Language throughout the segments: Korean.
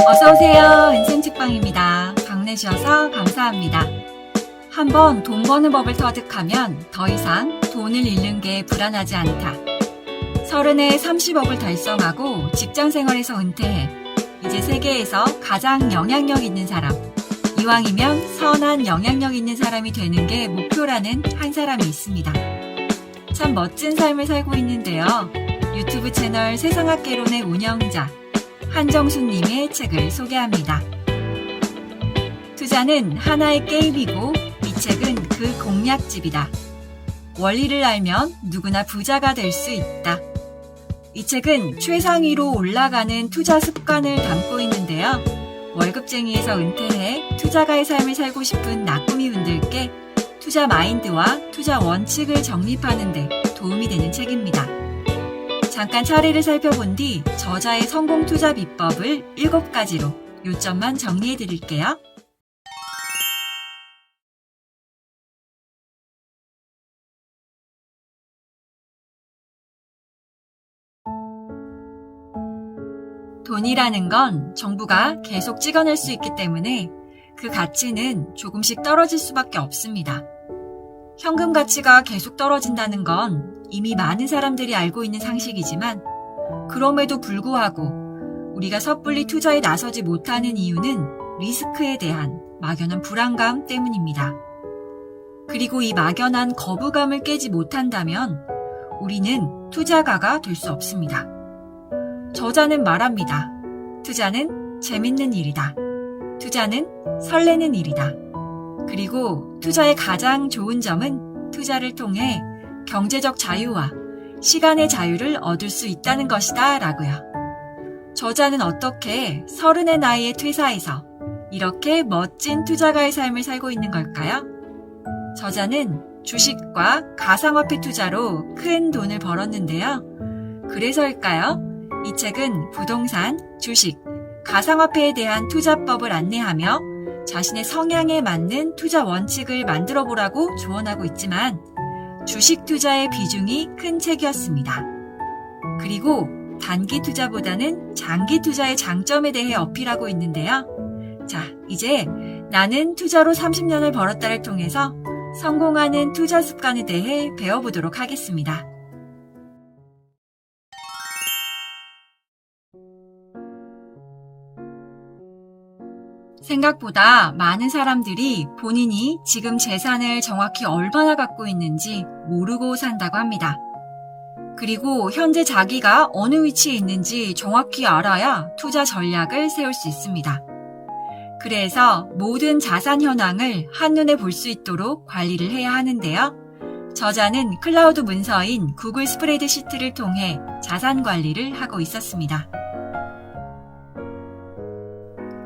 어서오세요. 인생책방입니다. 방내주셔서 감사합니다. 한번 돈 버는 법을 터득하면 더 이상 돈을 잃는 게 불안하지 않다. 30에 30억을 달성하고 직장생활에서 은퇴해 이제 세계에서 가장 영향력 있는 사람, 이왕이면 선한 영향력 있는 사람이 되는 게 목표라는 한 사람이 있습니다. 참 멋진 삶을 살고 있는데요. 유튜브 채널 세상학개론의 운영자 한정수님의 책을 소개합니다. 투자는 하나의 게임이고 이 책은 그 공략집이다. 원리를 알면 누구나 부자가 될 수 있다. 이 책은 최상위로 올라가는 투자 습관을 담고 있는데요. 월급쟁이에서 은퇴해 투자가의 삶을 살고 싶은 나꾸미 분들께 투자 마인드와 투자 원칙을 정립하는 데 도움이 되는 책입니다. 잠깐 차례를 살펴본 뒤 저자의 성공 투자 비법을 7가지로 요점만 정리해 드릴게요. 돈이라는 건 정부가 계속 찍어낼 수 있기 때문에 그 가치는 조금씩 떨어질 수밖에 없습니다. 현금 가치가 계속 떨어진다는 건 이미 많은 사람들이 알고 있는 상식이지만 그럼에도 불구하고 우리가 섣불리 투자에 나서지 못하는 이유는 리스크에 대한 막연한 불안감 때문입니다. 그리고 이 막연한 거부감을 깨지 못한다면 우리는 투자가가 될 수 없습니다. 저자는 말합니다. 투자는 재밌는 일이다. 투자는 설레는 일이다. 그리고 투자의 가장 좋은 점은 투자를 통해 경제적 자유와 시간의 자유를 얻을 수 있다는 것이다 라고요. 저자는 어떻게 30의 나이에 퇴사해서 이렇게 멋진 투자가의 삶을 살고 있는 걸까요? 저자는 주식과 가상화폐 투자로 큰 돈을 벌었는데요. 그래서일까요? 이 책은 부동산, 주식, 가상화폐에 대한 투자법을 안내하며 자신의 성향에 맞는 투자 원칙을 만들어 보라고 조언하고 있지만 주식 투자의 비중이 큰 책이었습니다. 그리고 단기 투자보다는 장기 투자의 장점에 대해 어필하고 있는데요. 자, 이제 나는 투자로 30년을 벌었다를 통해서 성공하는 투자 습관에 대해 배워보도록 하겠습니다. 생각보다 많은 사람들이 본인이 지금 재산을 정확히 얼마나 갖고 있는지 모르고 산다고 합니다. 그리고 현재 자기가 어느 위치에 있는지 정확히 알아야 투자 전략을 세울 수 있습니다. 그래서 모든 자산 현황을 한눈에 볼 수 있도록 관리를 해야 하는데요. 저자는 클라우드 문서인 구글 스프레드시트를 통해 자산 관리를 하고 있었습니다.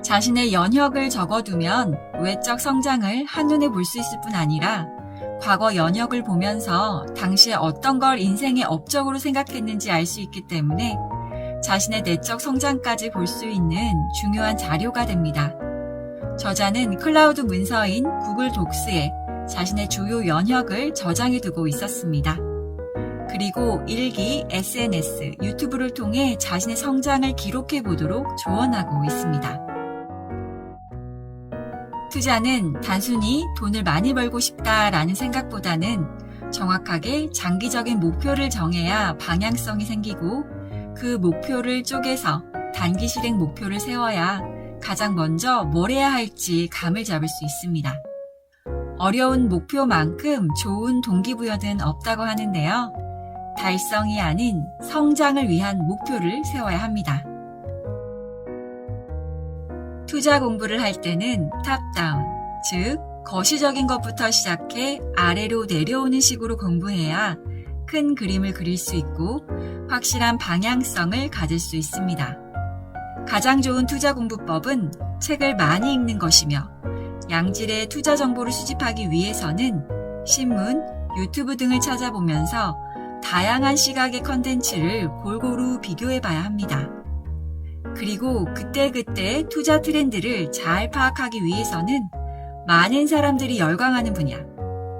자신의 연혁을 적어두면 외적 성장을 한눈에 볼 수 있을 뿐 아니라 과거 연혁을 보면서 당시에 어떤 걸 인생의 업적으로 생각했는지 알 수 있기 때문에 자신의 내적 성장까지 볼 수 있는 중요한 자료가 됩니다. 저자는 클라우드 문서인 구글 독스에 자신의 주요 연혁을 저장해두고 있었습니다. 그리고 일기, SNS, 유튜브를 통해 자신의 성장을 기록해보도록 조언하고 있습니다. 투자는 단순히 돈을 많이 벌고 싶다라는 생각보다는 정확하게 장기적인 목표를 정해야 방향성이 생기고 그 목표를 쪼개서 단기 실행 목표를 세워야 가장 먼저 뭘 해야 할지 감을 잡을 수 있습니다. 어려운 목표만큼 좋은 동기부여는 없다고 하는데요. 달성이 아닌 성장을 위한 목표를 세워야 합니다. 투자 공부를 할 때는 탑다운, 즉 거시적인 것부터 시작해 아래로 내려오는 식으로 공부해야 큰 그림을 그릴 수 있고 확실한 방향성을 가질 수 있습니다. 가장 좋은 투자 공부법은 책을 많이 읽는 것이며 양질의 투자 정보를 수집하기 위해서는 신문, 유튜브 등을 찾아보면서 다양한 시각의 컨텐츠를 골고루 비교해봐야 합니다. 그리고 그때그때 투자 트렌드를 잘 파악하기 위해서는 많은 사람들이 열광하는 분야,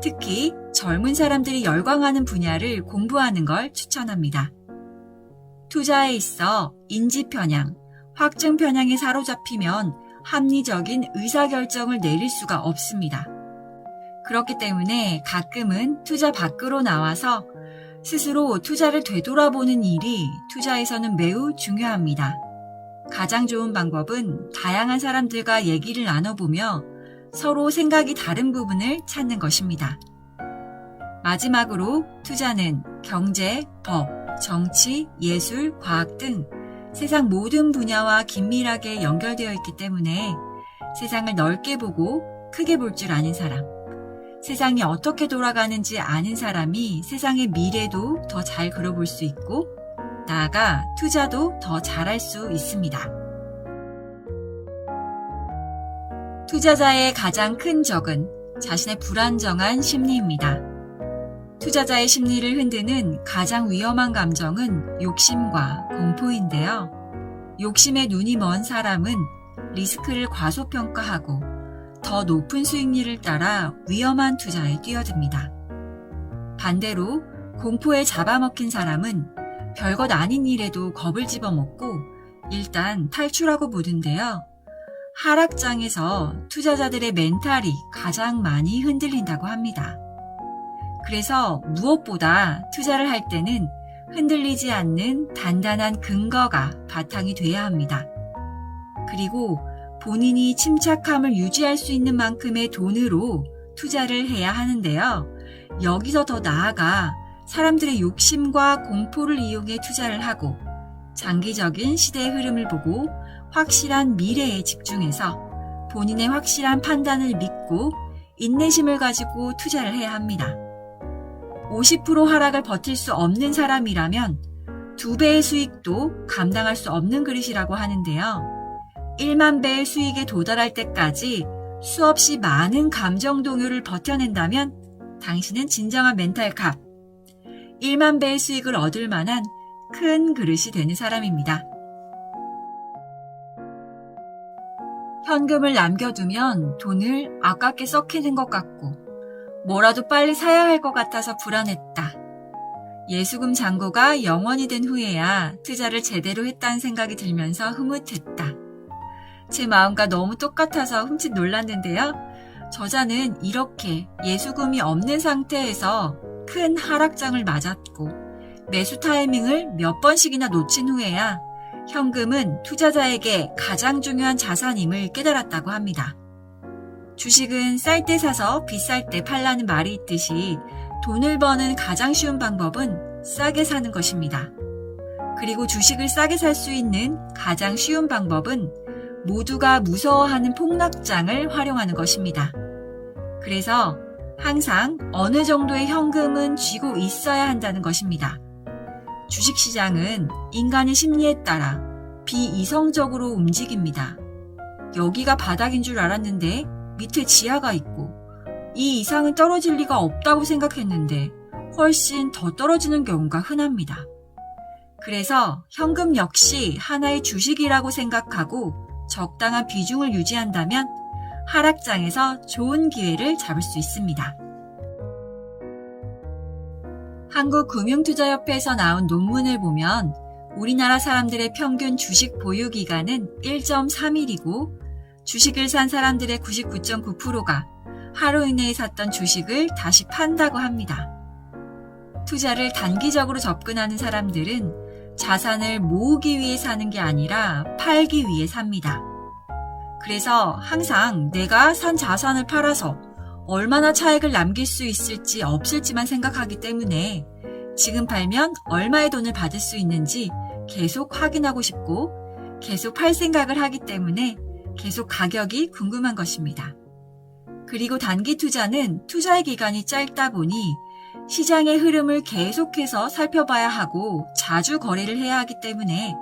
특히 젊은 사람들이 열광하는 분야를 공부하는 걸 추천합니다. 투자에 있어 인지 편향, 확증 편향에 사로잡히면 합리적인 의사결정을 내릴 수가 없습니다. 그렇기 때문에 가끔은 투자 밖으로 나와서 스스로 투자를 되돌아보는 일이 투자에서는 매우 중요합니다. 가장 좋은 방법은 다양한 사람들과 얘기를 나눠보며 서로 생각이 다른 부분을 찾는 것입니다. 마지막으로 투자는 경제, 법, 정치, 예술, 과학 등 세상 모든 분야와 긴밀하게 연결되어 있기 때문에 세상을 넓게 보고 크게 볼 줄 아는 사람, 세상이 어떻게 돌아가는지 아는 사람이 세상의 미래도 더 잘 그려볼 수 있고 나아가 투자도 더 잘할 수 있습니다. 투자자의 가장 큰 적은 자신의 불안정한 심리입니다. 투자자의 심리를 흔드는 가장 위험한 감정은 욕심과 공포인데요. 욕심에 눈이 먼 사람은 리스크를 과소평가하고 더 높은 수익률을 따라 위험한 투자에 뛰어듭니다. 반대로 공포에 잡아먹힌 사람은 별것 아닌 일에도 겁을 집어먹고 일단 탈출하고 보는데요. 하락장에서 투자자들의 멘탈이 가장 많이 흔들린다고 합니다. 그래서 무엇보다 투자를 할 때는 흔들리지 않는 단단한 근거가 바탕이 돼야 합니다. 그리고 본인이 침착함을 유지할 수 있는 만큼의 돈으로 투자를 해야 하는데요. 여기서 더 나아가 사람들의 욕심과 공포를 이용해 투자를 하고 장기적인 시대의 흐름을 보고 확실한 미래에 집중해서 본인의 확실한 판단을 믿고 인내심을 가지고 투자를 해야 합니다. 50% 하락을 버틸 수 없는 사람이라면 2배의 수익도 감당할 수 없는 그릇이라고 하는데요. 1만 배의 수익에 도달할 때까지 수없이 많은 감정 동요를 버텨낸다면 당신은 진정한 멘탈 갑, 1만 배의 수익을 얻을 만한 큰 그릇이 되는 사람입니다. 현금을 남겨두면 돈을 아깝게 썩히는 것 같고 뭐라도 빨리 사야 할 것 같아서 불안했다. 예수금 잔고가 0원이 된 후에야 투자를 제대로 했다는 생각이 들면서 흐뭇했다. 제 마음과 너무 똑같아서 흠칫 놀랐는데요. 저자는 이렇게 예수금이 없는 상태에서 큰 하락장을 맞았고 매수 타이밍을 몇 번씩이나 놓친 후에야 현금은 투자자에게 가장 중요한 자산임을 깨달았다고 합니다. 주식은 쌀 때 사서 비쌀 때 팔라는 말이 있듯이 돈을 버는 가장 쉬운 방법은 싸게 사는 것입니다. 그리고 주식을 싸게 살 수 있는 가장 쉬운 방법은 모두가 무서워하는 폭락장을 활용하는 것입니다. 그래서 항상 어느 정도의 현금은 쥐고 있어야 한다는 것입니다. 주식시장은 인간의 심리에 따라 비이성적으로 움직입니다. 여기가 바닥인 줄 알았는데 밑에 지하가 있고 이 이상은 떨어질 리가 없다고 생각했는데 훨씬 더 떨어지는 경우가 흔합니다. 그래서 현금 역시 하나의 주식이라고 생각하고 적당한 비중을 유지한다면 하락장에서 좋은 기회를 잡을 수 있습니다. 한국금융투자협회에서 나온 논문을 보면 우리나라 사람들의 평균 주식 보유 기간은 1.3일이고 주식을 산 사람들의 99.9%가 하루 이내에 샀던 주식을 다시 판다고 합니다. 투자를 단기적으로 접근하는 사람들은 자산을 모으기 위해 사는 게 아니라 팔기 위해 삽니다. 그래서 항상 내가 산 자산을 팔아서 얼마나 차익을 남길 수 있을지 없을지만 생각하기 때문에 지금 팔면 얼마의 돈을 받을 수 있는지 계속 확인하고 싶고 계속 팔 생각을 하기 때문에 계속 가격이 궁금한 것입니다. 그리고 단기 투자는 투자의 기간이 짧다 보니 시장의 흐름을 계속해서 살펴봐야 하고 자주 거래를 해야 하기 때문에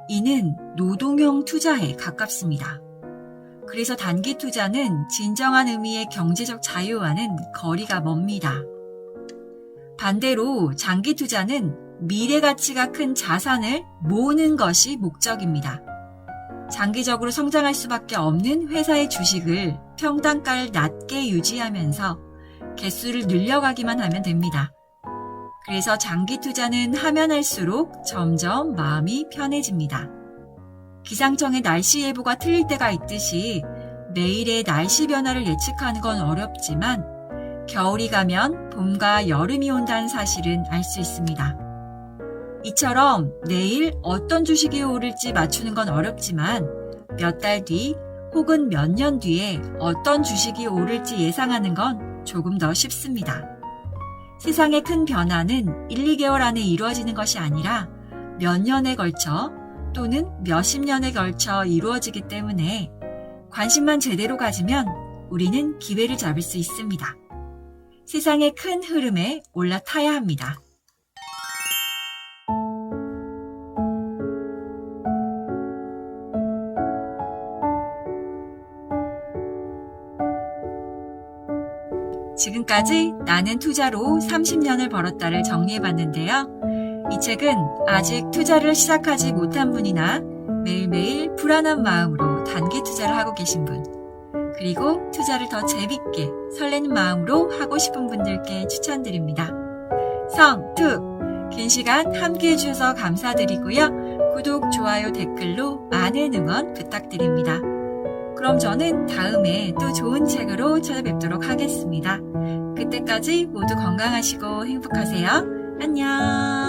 이는 노동형 투자에 가깝습니다. 그래서 단기 투자는 진정한 의미의 경제적 자유와는 거리가 멉니다. 반대로 장기 투자는 미래 가치가 큰 자산을 모으는 것이 목적입니다. 장기적으로 성장할 수밖에 없는 회사의 주식을 평단가를 낮게 유지하면서 개수를 늘려가기만 하면 됩니다. 그래서 장기 투자는 하면 할수록 점점 마음이 편해집니다. 기상청의 날씨 예보가 틀릴 때가 있듯이 매일의 날씨 변화를 예측하는 건 어렵지만 겨울이 가면 봄과 여름이 온다는 사실은 알 수 있습니다. 이처럼 내일 어떤 주식이 오를지 맞추는 건 어렵지만 몇 달 뒤 혹은 몇 년 뒤에 어떤 주식이 오를지 예상하는 건 조금 더 쉽습니다. 세상의 큰 변화는 1, 2개월 안에 이루어지는 것이 아니라 몇 년에 걸쳐 또는 몇십 년에 걸쳐 이루어지기 때문에 관심만 제대로 가지면 우리는 기회를 잡을 수 있습니다. 세상의 큰 흐름에 올라타야 합니다. 지금까지 나는 투자로 30년을 벌었다를 정리해봤는데요. 이 책은 아직 투자를 시작하지 못한 분이나 매일매일 불안한 마음으로 단기 투자를 하고 계신 분, 그리고 투자를 더 재밌게 설레는 마음으로 하고 싶은 분들께 추천드립니다. 성투! 긴 시간 함께 해주셔서 감사드리고요. 구독, 좋아요, 댓글로 많은 응원 부탁드립니다. 그럼 저는 다음에 또 좋은 책으로 찾아뵙도록 하겠습니다. 그때까지 모두 건강하시고 행복하세요. 안녕!